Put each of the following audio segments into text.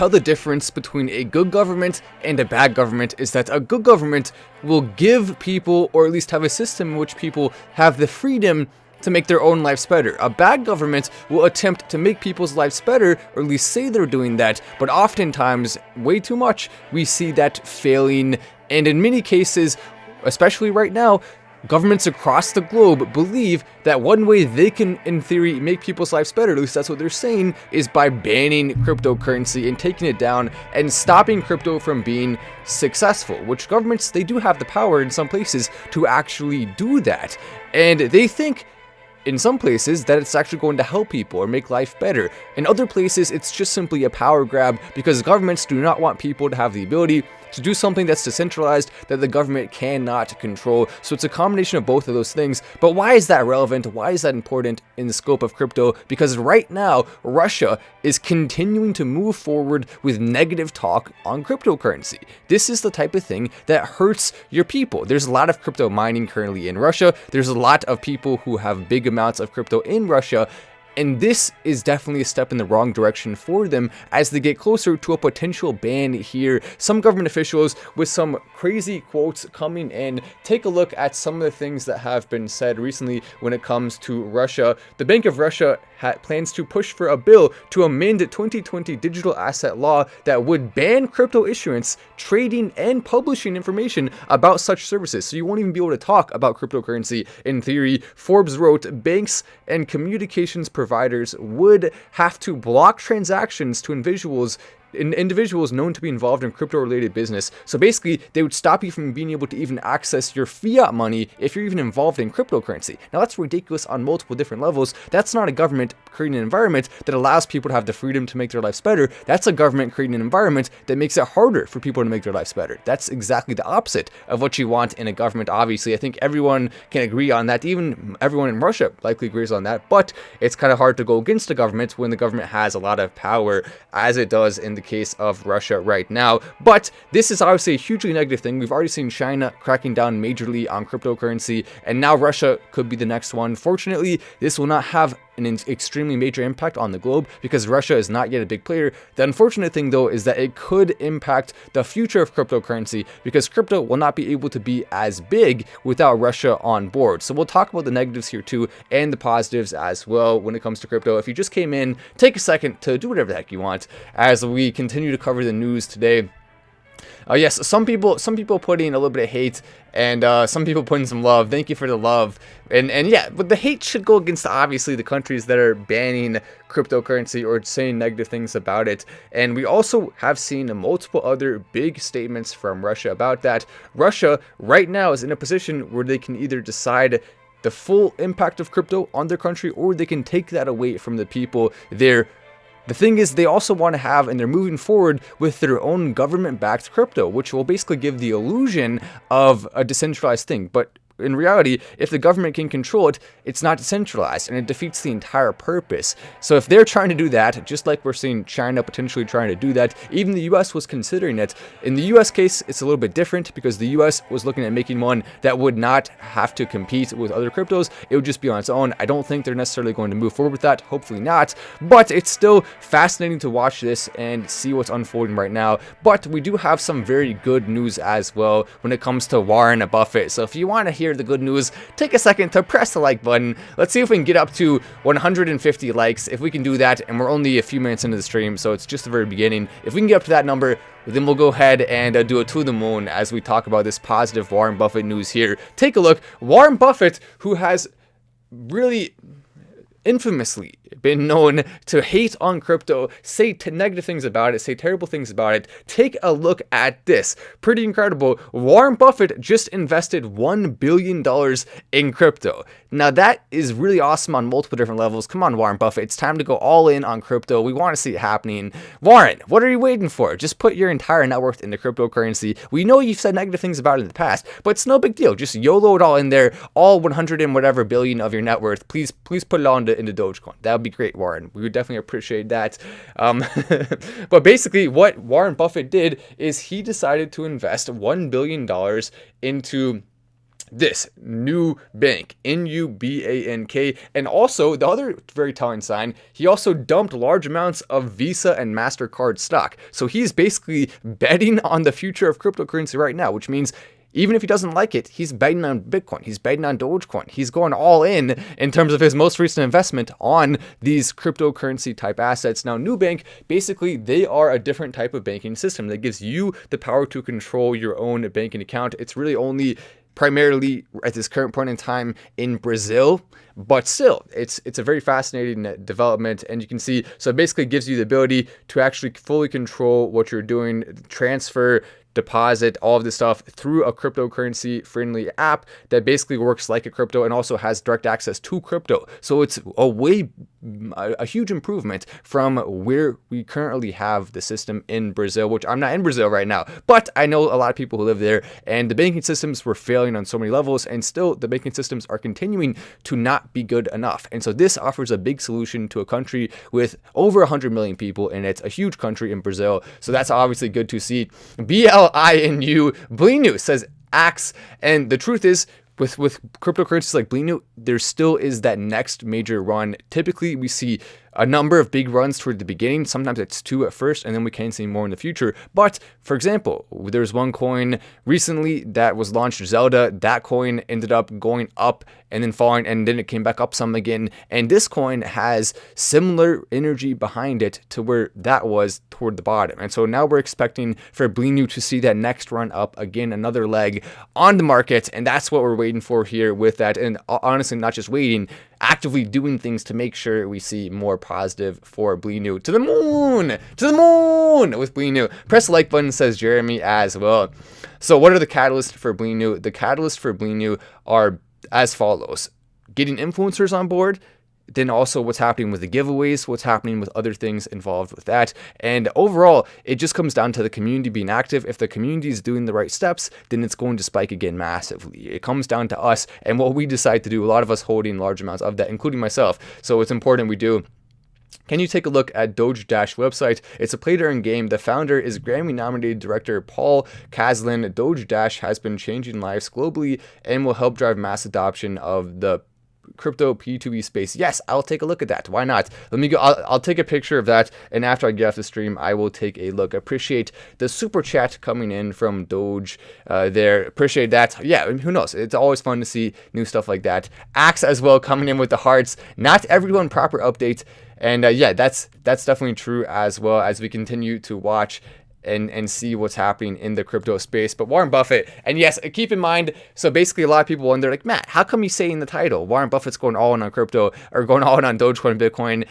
how the difference between a good government and a bad government is that a good government will give people, or at least have a system in which people have the freedom to make their own lives better. A bad government will attempt to make people's lives better, or at least say they're doing that, but oftentimes, way too much, we see that failing, and in many cases, especially right now, governments across the globe believe that one way they can, in theory, make people's lives better, at least that's what they're saying, is by banning cryptocurrency and taking it down and stopping crypto from being successful, which governments, they do have the power in some places to actually do that. And they think in some places that it's actually going to help people or make life better. In other places, it's just simply a power grab because governments do not want people to have the ability to do something that's decentralized that the government cannot control. So it's a combination of both of those things. But why is that relevant? Why is that important in the scope of crypto? Because right now, Russia is continuing to move forward with negative talk on cryptocurrency. This is the type of thing that hurts your people. There's a lot of crypto mining currently in Russia. There's a lot of people who have big amounts of crypto in Russia. And this is definitely a step in the wrong direction for them as they get closer to a potential ban here. Some government officials with some crazy quotes coming in. Take a look at some of the things that have been said recently when it comes to Russia. The Bank of Russia plans to push for a bill to amend the 2020 digital asset law that would ban crypto issuance, trading, and publishing information about such services. So you won't even be able to talk about cryptocurrency in theory. Forbes wrote, banks and communications providers would have to block transactions to individuals known to be involved in crypto-related business. So basically, they would stop you from being able to even access your fiat money if you're even involved in cryptocurrency. Now, that's ridiculous on multiple different levels. That's not a government creating an environment that allows people to have the freedom to make their lives better. That's a government creating an environment that makes it harder for people to make their lives better. That's exactly the opposite of what you want in a government, obviously. I think everyone can agree on that. Even everyone in Russia likely agrees on that. But it's kind of hard to go against the government when the government has a lot of power, as it does in the case of Russia right now. But this is obviously a hugely negative thing. We've already seen China cracking down majorly on cryptocurrency, and now Russia could be the next one. Fortunately, this will not have an extremely major impact on the globe because Russia is not yet a big player. The unfortunate thing, though, is that it could impact the future of cryptocurrency because crypto will not be able to be as big without Russia on board. So we'll talk about the negatives here too and the positives as well when it comes to crypto. If you just came in, take a second to do whatever the heck you want as we continue to cover the news today. Yes, some people putting a little bit of hate and some people putting some love. Thank you for the love. And yeah, but the hate should go against obviously the countries that are banning cryptocurrency or saying negative things about it. And we also have seen multiple other big statements from Russia about that. Russia right now is in a position where they can either decide the full impact of crypto on their country or they can take that away from the people there. The thing is, they also want to have, and they're moving forward with their own government-backed crypto, which will basically give the illusion of a decentralized thing. But in reality, if the government can control it, it's not decentralized, and it defeats the entire purpose. So if they're trying to do that, just like we're seeing China potentially trying to do that, even the US was considering it. In the US case, it's a little bit different because the US was looking at making one that would not have to compete with other cryptos. It would just be on its own. I don't think they're necessarily going to move forward with that. Hopefully not. But it's still fascinating to watch this and see what's unfolding right now. But we do have some very good news as well when it comes to Warren Buffett. So if you want to hear the good news, take a second to press the like button. Let's see if we can get up to 150 likes. If we can do that, and we're only a few minutes into the stream, so it's just the very beginning. If we can get up to that number, then we'll go ahead and do a to the moon as we talk about this positive Warren Buffett news here. Take a look. Warren Buffett, who has really infamously been known to hate on crypto, say negative things about it, say terrible things about it. Take a look at this. Pretty incredible. Warren Buffett just invested $1 billion in crypto. Now that is really awesome on multiple different levels. Come on, Warren Buffett. It's time to go all in on crypto. We want to see it happening. Warren, what are you waiting for? Just put your entire net worth into cryptocurrency. We know you've said negative things about it in the past, but it's no big deal. Just YOLO it all in there. All 100 and whatever billion of your net worth. Please put it on into Dogecoin. That would be great, Warren. We would definitely appreciate that. But basically what Warren Buffett did is he decided to invest $1 billion into this new bank, Nubank. And also, the other very telling sign, he also dumped large amounts of Visa and MasterCard stock. So he's basically betting on the future of cryptocurrency right now, which means even if he doesn't like it, he's betting on Bitcoin. He's betting on Dogecoin. He's going all in terms of his most recent investment on these cryptocurrency type assets. Now, Nubank, basically, they are a different type of banking system that gives you the power to control your own banking account. It's really only primarily at this current point in time in Brazil, but still, it's a very fascinating development. And you can see, so it basically gives you the ability to actually fully control what you're doing, transfer, deposit, all of this stuff through a cryptocurrency friendly app that basically works like a crypto and also has direct access to crypto. So it's a huge improvement from where we currently have the system in Brazil, which I'm not in Brazil right now, but I know a lot of people who live there, and the banking systems were failing on so many levels, and still the banking systems are continuing to not be good enough. And so this offers a big solution to a country with over 100 million people, and it's a huge country in Brazil. So that's obviously good to see. Blinu says Axe, and the truth is, with cryptocurrencies like Blinu, there still is that next major run. Typically, we see a number of big runs toward the beginning. Sometimes it's 2 at first, and then we can see more in the future. But for example, there's one coin recently that was launched, Zelda. That coin ended up going up and then falling, and then it came back up some again. And this coin has similar energy behind it to where that was toward the bottom. And so now we're expecting for Blinu to see that next run up again, another leg on the market. And that's what we're waiting for here with that. And honestly, not just waiting, actively doing things to make sure we see more positive for Blinu. To the moon with Blinu. Press the like button, says Jeremy as well. So what are the catalysts for Blinu? The catalysts for Blinu are as follows: getting influencers on board, then also what's happening with the giveaways, what's happening with other things involved with that. And overall, it just comes down to the community being active. If the community is doing the right steps, then it's going to spike again massively. It comes down to us and what we decide to do. A lot of us holding large amounts of that, including myself. So it's important we do. Can you take a look at Doge Dash website? It's a play-to-earn game. The founder is Grammy-nominated director Paul Caslin. Doge Dash has been changing lives globally and will help drive mass adoption of the crypto P2E space. Yes, I'll take a look at that. Why not? Let me go. I'll take a picture of that, and after I get off the stream, I will take a look. Appreciate the super chat coming in from Doge there. Appreciate that. Yeah, who knows? It's always fun to see new stuff like that. Axe as well coming in with the hearts. Not everyone proper update. And yeah, that's definitely true as well as we continue to watch and see what's happening in the crypto space. But Warren Buffett, and yes, keep in mind, so basically a lot of people wonder, like, Matt, how come you say in the title, Warren Buffett's going all in on crypto, or going all in on Dogecoin and Bitcoin?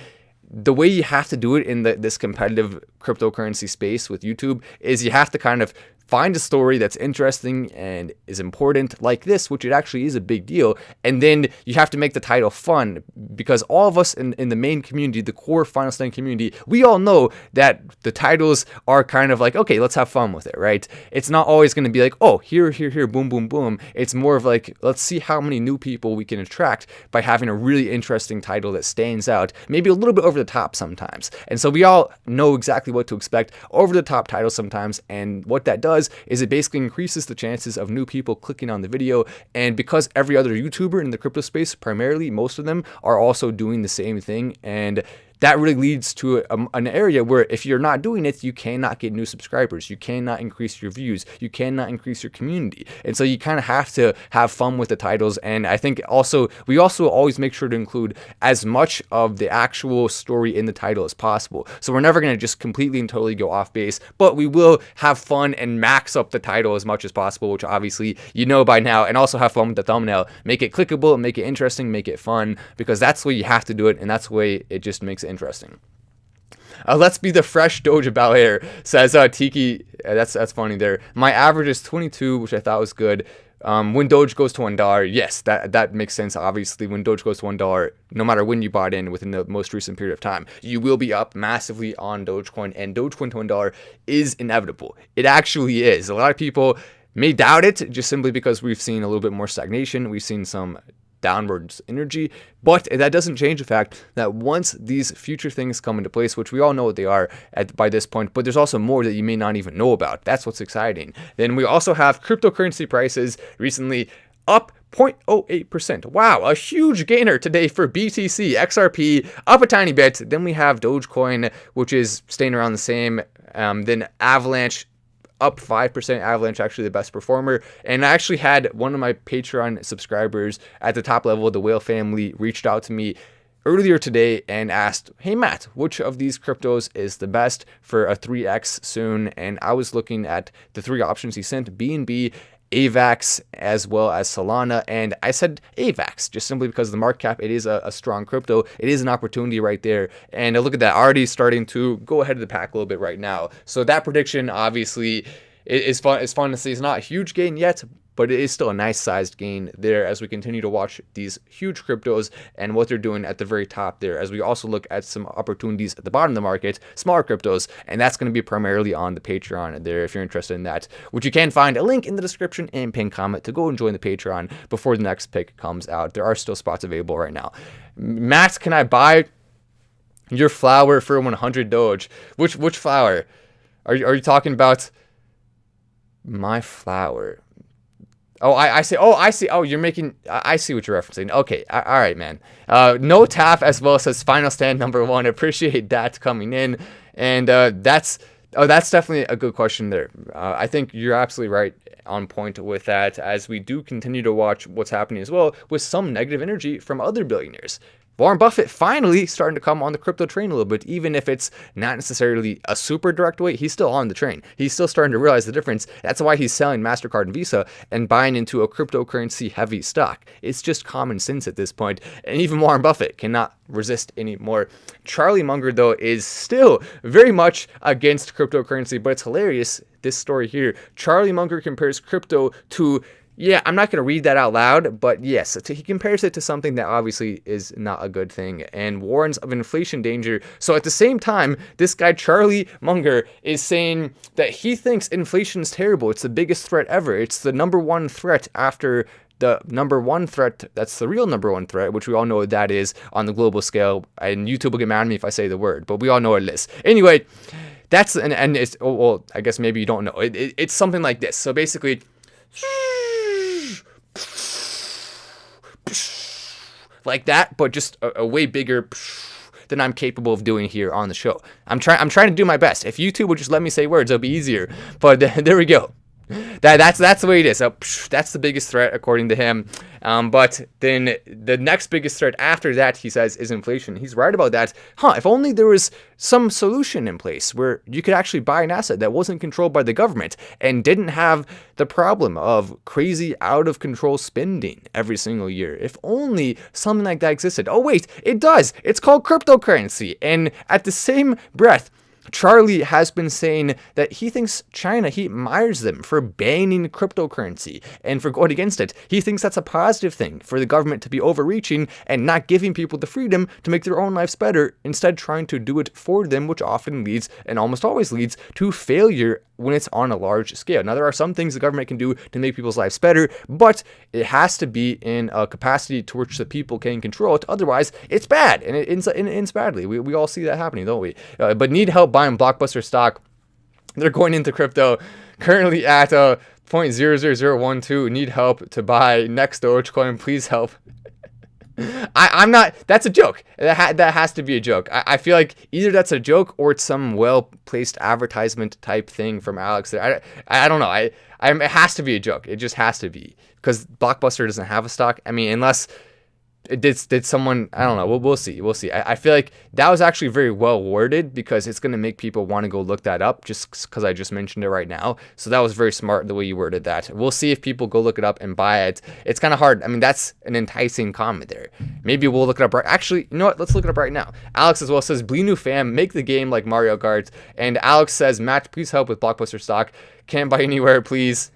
The way you have to do it in this competitive cryptocurrency space with YouTube is you have to kind of find a story that's interesting and is important like this, which it actually is a big deal. And then you have to make the title fun, because all of us in the main community, the core Final Stand community, we all know that the titles are kind of like, okay, let's have fun with it, right? It's not always going to be like, oh, here, boom, boom, boom. It's more of like, let's see how many new people we can attract by having a really interesting title that stands out, maybe a little bit over the top sometimes. And so we all know exactly what to expect over the top titles sometimes. And what that does is it basically increases the chances of new people clicking on the video. And because every other YouTuber in the crypto space, primarily most of them, are also doing the same thing, and that really leads to an area where if you're not doing it, you cannot get new subscribers. You cannot increase your views. You cannot increase your community. And so you kind of have to have fun with the titles. And I think we also always make sure to include as much of the actual story in the title as possible. So we're never going to just completely and totally go off base, but we will have fun and max up the title as much as possible, which obviously you know by now, and also have fun with the thumbnail. Make it clickable, make it interesting, make it fun, because that's the way you have to do it, and that's the way it just makes it interesting. Let's be the fresh Doge about here, says Tiki. That's funny there. My average is 22, which I thought was good. When Doge goes to $1, yes, that makes sense. Obviously, when Doge goes to $1, no matter when you bought in within the most recent period of time, you will be up massively on Dogecoin, and Dogecoin to $1 is inevitable. It actually is. A lot of people may doubt it just simply because we've seen a little bit more stagnation. We've seen some downwards energy, but that doesn't change the fact that once these future things come into place, which we all know what they are by this point, but there's also more that you may not even know about. That's what's exciting. Then we also have cryptocurrency prices recently up 0.08%. Wow, a huge gainer today for BTC, XRP up a tiny bit. Then we have Dogecoin, which is staying around the same. Then Avalanche up 5%. Avalanche actually the best performer. And I actually had one of my Patreon subscribers at the top level of the Whale family reached out to me earlier today and asked, hey Matt, which of these cryptos is the best for a 3x soon? And I was looking at the three options he sent: BNB, AVAX, as well as Solana, and I said AVAX just simply because of the market cap. It is a strong crypto. It is an opportunity right there, and look at that, already starting to go ahead of the pack a little bit right now. So that prediction obviously is fun. It's fun to see. It's not a huge gain yet, but it is still a nice sized gain there as we continue to watch these huge cryptos and what they're doing at the very top there, as we also look at some opportunities at the bottom of the market, smaller cryptos, and that's going to be primarily on the Patreon there if you're interested in that, which you can find a link in the description and pinned comment to go and join the Patreon before the next pick comes out. There are still spots available right now. Max, can I buy your flower for 100 Doge? Which flower? Are you talking about my flower? Oh, I see. Oh, I see. Oh, you're making. I see what you're referencing. Okay. All right, man. No tap as well says final stand number one. Appreciate that coming in, and that's definitely a good question there. I think you're absolutely right on point with that, as we do continue to watch what's happening as well with some negative energy from other billionaires. Warren Buffett finally starting to come on the crypto train a little bit, even if it's not necessarily a super direct way. He's still on the train. He's still starting to realize the difference. That's why he's selling MasterCard and Visa and buying into a cryptocurrency heavy stock. It's just common sense at this point. And even Warren Buffett cannot resist anymore. Charlie Munger, though, is still very much against cryptocurrency, but it's hilarious. This story here, Charlie Munger compares crypto to, yeah, I'm not going to read that out loud, but yes, he compares it to something that obviously is not a good thing and warns of inflation danger. So at the same time, this guy, Charlie Munger, is saying that he thinks inflation is terrible. It's the biggest threat ever. It's the number one threat after the number one threat. That's the real number one threat, which we all know what that is on the global scale. And YouTube will get mad at me if I say the word, but we all know what it is. Anyway, that's, and it's, oh, well, I guess maybe you don't know. It's something like this. So basically, like that, but just a way bigger than I'm capable of doing here on the show. I'm trying to do my best. If YouTube would just let me say words, it'll be easier. But there we go. That's the way it is. So, that's the biggest threat according to him. But then the next biggest threat after that, he says, is inflation. He's right about that. If only there was some solution in place where you could actually buy an asset that wasn't controlled by the government and didn't have the problem of crazy out of control spending every single year. If only something like that existed. Oh wait, it does. It's called cryptocurrency. And at the same breath, Charlie has been saying that he thinks China, he admires them for banning cryptocurrency and for going against it. He thinks that's a positive thing for the government to be overreaching and not giving people the freedom to make their own lives better, instead trying to do it for them, which often leads, and almost always leads, to failure when it's on a large scale. Now, there are some things the government can do to make people's lives better, but it has to be in a capacity to which the people can control it. Otherwise, it's bad, and it ends badly. We all see that happening, don't we? But need help buying Blockbuster stock. They're going into crypto, currently at 0.00012. Need help to buy next Dogecoin. Please help. I'm not, that's a joke. That has to be a joke. I feel like either that's a joke or it's some well-placed advertisement type thing from Alex. I don't know. It has to be a joke. It just has to be, because Blockbuster doesn't have a stock. I mean, unless it did someone, I don't know. We'll see. I feel like that was actually very well worded, because it's going to make people want to go look that up just because I just mentioned it right now. So that was very smart the way you worded that. We'll see if people go look it up and buy it. It's kind of hard. I mean, that's an enticing comment there. Maybe we'll look it up right. Actually, you know what? Let's look it up right now. Alex as well says, Blee new fam, make the game like Mario Kart. And Alex says, Matt, please help with Blockbuster stock. Can't buy anywhere, please.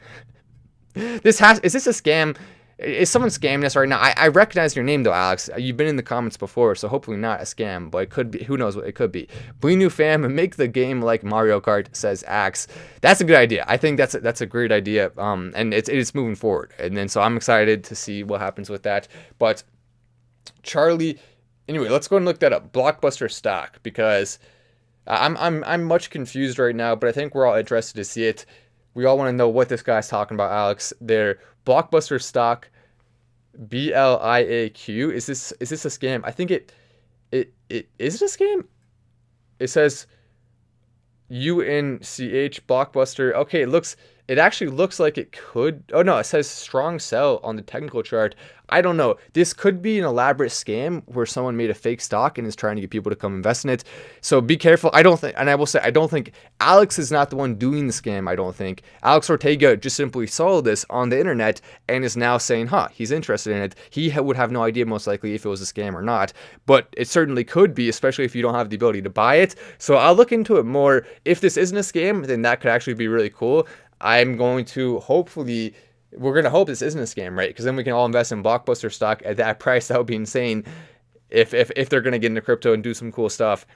Is this a scam? Is someone scamming us right now? I recognize your name though, Alex. You've been in the comments before, so hopefully not a scam, but it could be. Who knows what it could be? Blee new fam and make the game like Mario Kart, says Axe. That's a good idea. I think that's a great idea. And it's moving forward. And then so I'm excited to see what happens with that. But Charlie, anyway, let's go and look that up. Blockbuster stock, because I'm much confused right now, but I think we're all interested to see it. We all want to know what this guy's talking about, Alex. Their Blockbuster stock BLIAQ. Is this a scam? I think it is it a scam? It says UNCH Blockbuster. Okay, it actually looks like it could. Oh no, it says strong sell on the technical chart. I don't know. This could be an elaborate scam where someone made a fake stock and is trying to get people to come invest in it. So be careful. I don't think, and I will say, I don't think Alex is not the one doing the scam. I don't think Alex Ortega just simply saw this on the internet and is now saying, he's interested in it. He would have no idea most likely if it was a scam or not, but it certainly could be, especially if you don't have the ability to buy it. So I'll look into it more. If this isn't a scam, then that could actually be really cool. I'm going to we're going to hope this isn't a scam, right? Because then we can all invest in Blockbuster stock at that price. That would be insane if they're going to get into crypto and do some cool stuff.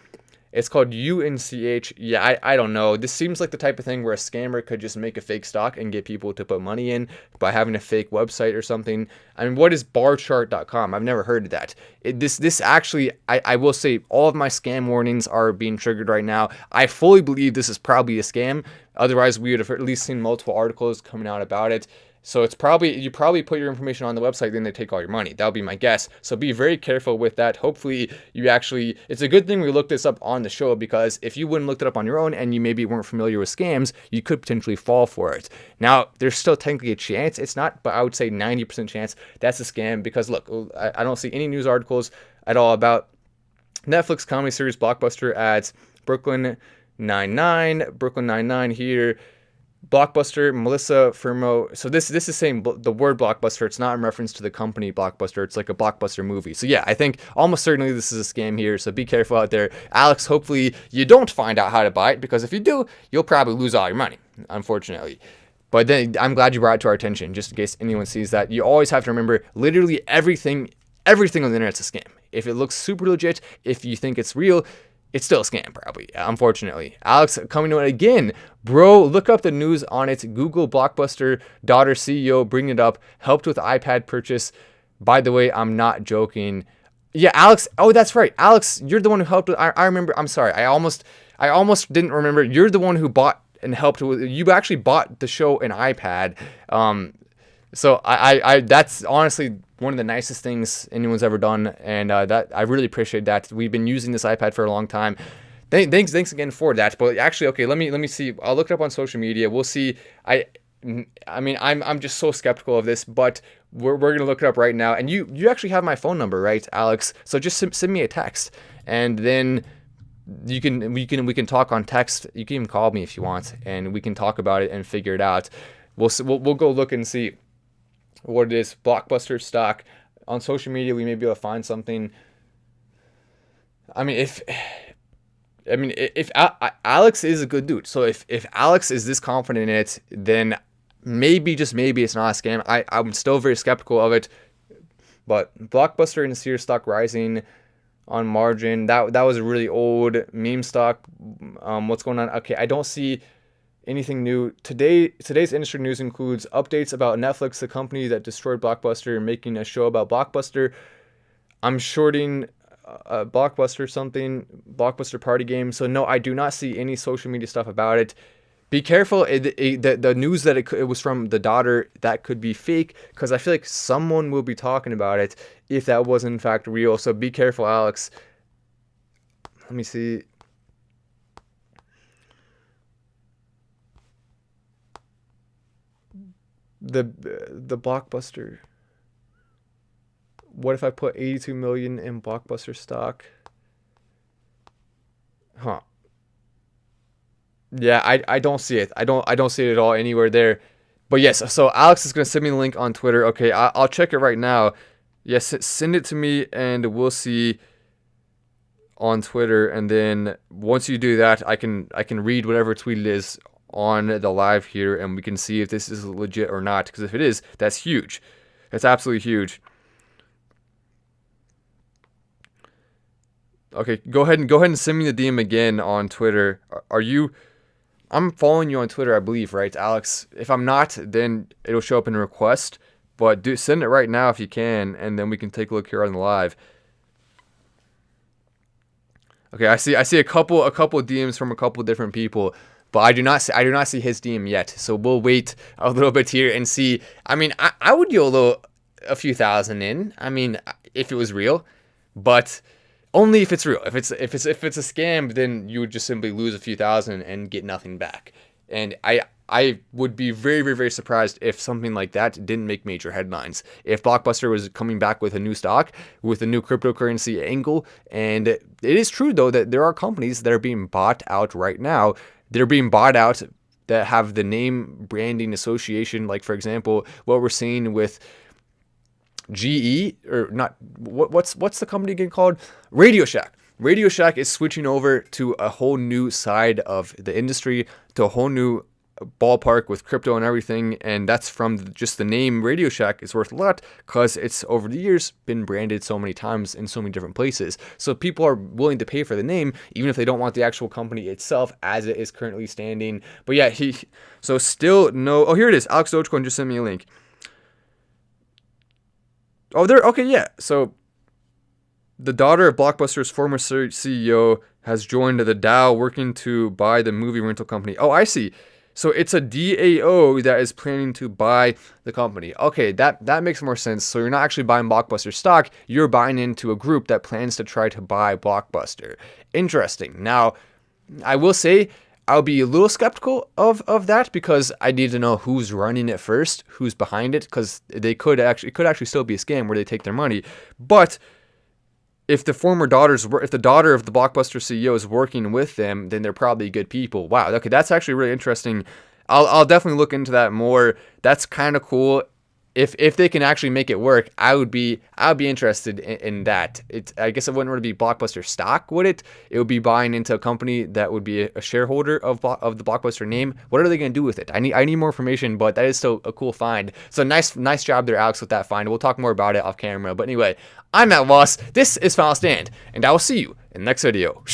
It's called UNCH. Yeah, I don't know. This seems like the type of thing where a scammer could just make a fake stock and get people to put money in by having a fake website or something. I mean, what is barchart.com? I've never heard of that. This actually, I will say all of my scam warnings are being triggered right now. I fully believe this is probably a scam. Otherwise, we would have at least seen multiple articles coming out about it. So you probably put your information on the website, then they take all your money. That would be my guess. So be very careful with that. Hopefully it's a good thing we looked this up on the show, because if you wouldn't look it up on your own and you maybe weren't familiar with scams, you could potentially fall for it. Now, there's still technically a chance. It's not, but I would say 90% chance that's a scam, because look, I don't see any news articles at all about Netflix comedy series Blockbuster ads Brooklyn Nine-Nine here. Blockbuster, Melissa Firmo. So this is saying the word Blockbuster. It's not in reference to the company Blockbuster. It's like a Blockbuster movie. So yeah, I think almost certainly this is a scam here. So be careful out there. Alex, hopefully you don't find out how to buy it, because if you do, you'll probably lose all your money, unfortunately. But then I'm glad you brought it to our attention, just in case anyone sees that. You always have to remember, literally everything on the internet's a scam. If it looks super legit, if you think it's real, it's still a scam, probably, unfortunately. Alex coming to it again. Bro, look up the news on it. Google Blockbuster daughter CEO bringing it up. Helped with iPad purchase. By the way, I'm not joking. Yeah, Alex. Oh, that's right. Alex, you're the one who helped with. I remember. I'm sorry. I almost didn't remember. You're the one who bought and helped with. You actually bought the show an iPad. So I that's honestly one of the nicest things anyone's ever done, and that I really appreciate that. We've been using this iPad for a long time. Thanks again for that. But actually, okay, let me see. I'll look it up on social media. We'll see. I mean, I'm just so skeptical of this, but we're gonna look it up right now. And you actually have my phone number, right, Alex? So just send me a text, and then we can talk on text. You can even call me if you want, and we can talk about it and figure it out. We'll go look and see what it is. Blockbuster stock on social media. We may be able to find something. I mean, if Alex is a good dude, so if Alex is this confident in it, then maybe, just maybe, it's not a scam. I'm still very skeptical of it, but Blockbuster and Sears stock rising on margin. That was a really old meme stock. What's going on? Okay, I don't see anything new. Today's industry news includes updates about Netflix, the company that destroyed Blockbuster, making a show about Blockbuster. I'm shorting Blockbuster party game. So no, I do not see any social media stuff about it. Be careful. The news that it was from the daughter, that could be fake, because I feel like someone will be talking about it if that was in fact real. So be careful, Alex. Let me see. The Blockbuster. What if I put 82 million in Blockbuster stock? Yeah, I don't see it. I don't see it at all anywhere there. But yes, so Alex is gonna send me the link on Twitter. Okay, I'll check it right now. Yes, send it to me and we'll see on Twitter. And then once you do that, I can read whatever tweet it is on the live here, and we can see if this is legit or not. Because if it is, that's huge. That's absolutely huge. Okay, go ahead and send me the DM again on Twitter. Are you? I'm following you on Twitter, I believe, right, Alex? If I'm not, then it'll show up in a request. But send it right now if you can, and then we can take a look here on the live. Okay, I see a couple DMs from a couple different people, but I do not see his DM yet. So we'll wait a little bit here and see. I mean, I would YOLO a few thousand in. I mean, if it was real, but only if it's real. If it's a scam, then you would just simply lose a few thousand and get nothing back. And I would be very, very, very surprised if something like that didn't make major headlines. If Blockbuster was coming back with a new stock, with a new cryptocurrency angle, and it is true, though, that there are companies that are being bought out right now. They're being bought out that have the name branding association, like, for example, what we're seeing with GE, or not, what's the company again called? Radio Shack. Radio Shack is switching over to a whole new side of the industry, to a whole new ballpark with crypto and everything, and that's from just the name Radio Shack is worth a lot because it's over the years been branded so many times in so many different places. So people are willing to pay for the name, even if they don't want the actual company itself as it is currently standing. But yeah, so still no. Oh, here it is. Alex Dogecoin just sent me a link. Oh, there. Okay, yeah. So the daughter of Blockbuster's former CEO has joined the DAO, working to buy the movie rental company. Oh, I see. So it's a DAO that is planning to buy the company. Okay, that makes more sense. So you're not actually buying Blockbuster stock. You're buying into a group that plans to try to buy Blockbuster. Interesting. Now, I will say I'll be a little skeptical of that because I need to know who's running it first, who's behind it, because it could actually still be a scam where they take their money. But if the daughter of the Blockbuster CEO is working with them, then they're probably good people. Wow, okay, that's actually really interesting. I'll definitely look into that more. That's kind of cool. If they can actually make it work, I would be interested in that. I guess it wouldn't really be Blockbuster stock, would it? It would be buying into a company that would be a shareholder of the Blockbuster name. What are they going to do with it? I need more information, but that is still a cool find. So nice job there, Alex, with that find. We'll talk more about it off camera. But anyway, I'm Matt Wallace. This is Final Stand, and I will see you in the next video.